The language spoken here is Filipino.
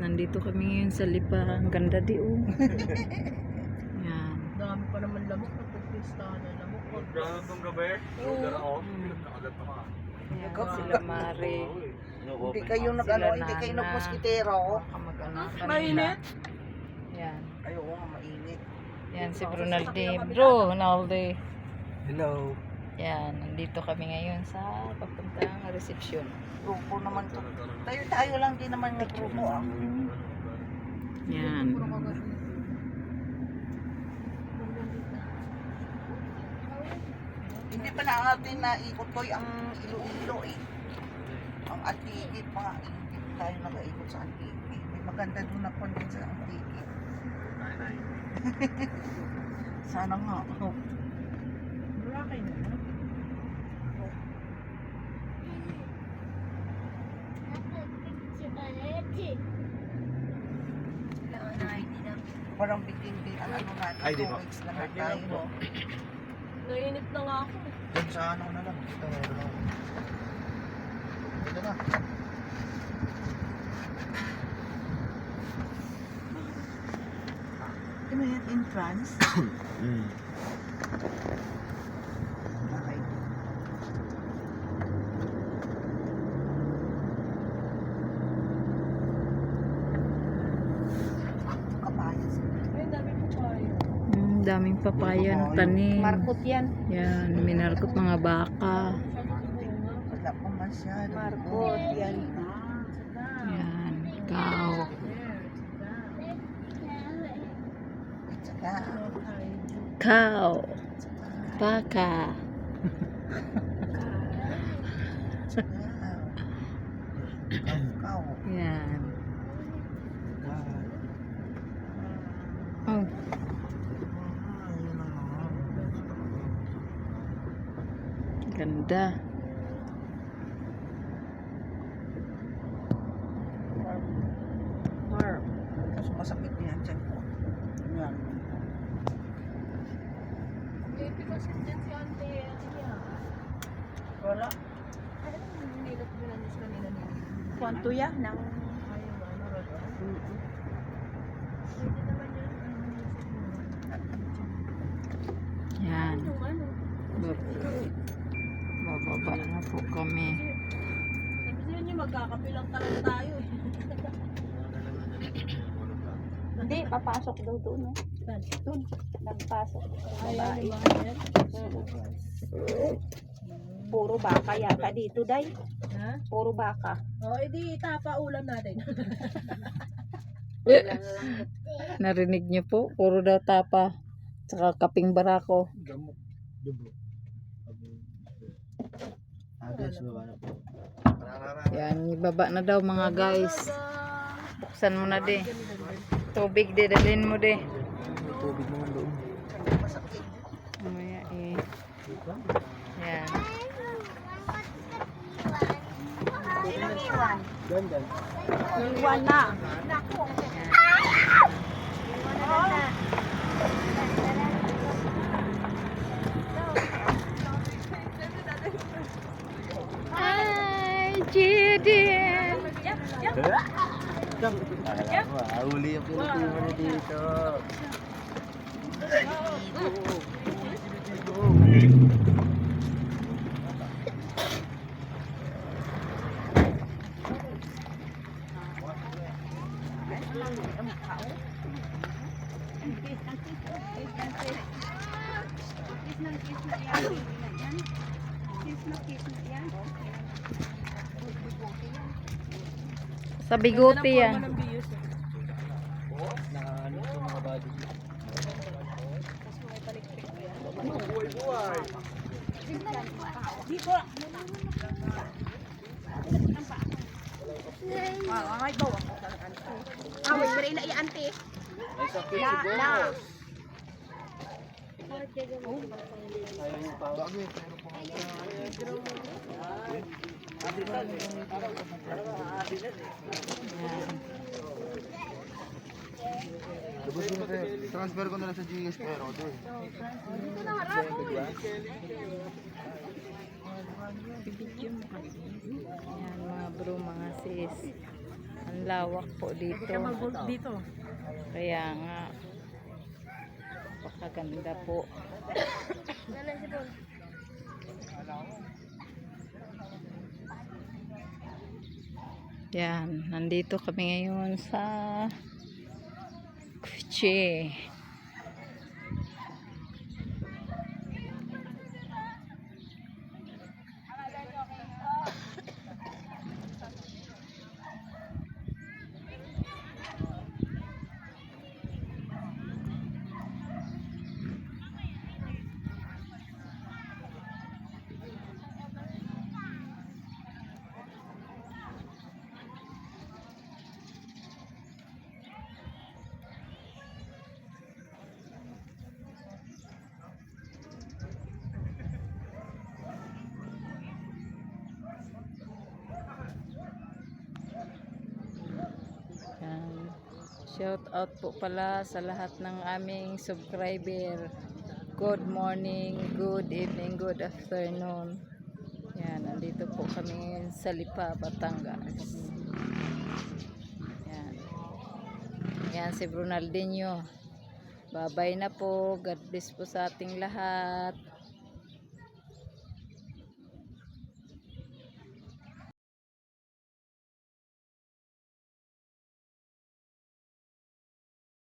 nandito kami ngayon sa Lipa. Ang ganda di oh. Yan. Dami pa naman lamok na pagpistahan na lamok. Gano'n itong gabi? Oo. Nakagat pa ka. Yan, sila Mare. Hindi kayo hindi kayo nagmoskitero. Kamag-anakan Mainit? Yan. Ay, oo nga, mainit. Yan si Brunaldi. Bro, Ronaldi. Hello. Yan, nandito kami ngayon sa papuntang reception. Grupo naman to. Tayo lang din naman ng grupo ah. Yan. Hindi pa natin naikot ko ang Iloilo eh. Ang Antique, mga hindi tayo nakaikot sa Antique. May maganda doon na content sa Antique. Sana nga. Burakay na. Parang bitin-bitin ano natin. Ay, di 2 ba? weeks lang tayo. No? Nainit na nga ako. Diyan sa ano na lang. Ito meron ako. Ito na. Ito mo yan in France? Okay. Kapayas. Ay, dami po tayo. Daming papaya ng tanim. Markot yan. Yan, minarkot mga baka. Wala pa masyado. Markot yan. Yan, cow. At saka, Cow. Baka. Kau. Yan. Oh, ganda. Kaso masakit niyan dyan po. Yan. Baby kasi dyan si Ante. Wala. Ay, nilat binanis kanina nila. Kwanto yan? Nang... Ayaw ba? Narada? Pwede naman yan. Yan. Yung ano? Bababa na po kami. Sabi niyo magkakapilang talaga tayo eh. Hindi, papasok daw doon, no? Doon, nagpasok. Ayaw Babae. ba yan? Puro baka yata dito, day. Ha? Puro baka. O, edi tapa ulam natin. Narinig niyo po, puro daw tapa. Saka kaping barako. Gamot. Dubo. Agad sa na po. Yan, ibaba na daw mga guys. Buksan mo na de. Tubig de, dalhin mo de. Tubig naman doon. Mamaya eh. Yan. Ganda. Iwan na. Hi, Judith! Akala mo, ahuli yung Pilipino na dito. Sa bigote yan. Nakaano sa mga body. Ay, bawa ko. Awit, pero ina i-ante. Ay, sakit si boss. Ayaw niya pa. Dami, pero transfer ko na lang sa GS pero doon. Yan mga bro, mga sis. Ang Ang lawak po dito. Dito. Kaya nga, napakaganda po. Yan, nandito kami ngayon sa Kuche. Yan. Shout out po pala sa lahat ng aming subscriber. Good morning, good evening, good afternoon. Yan, nandito po kami ngayon sa Lipa, Batangas. Yan. Yan si Brunaldinho. Bye-bye na po. God bless po sa ating lahat.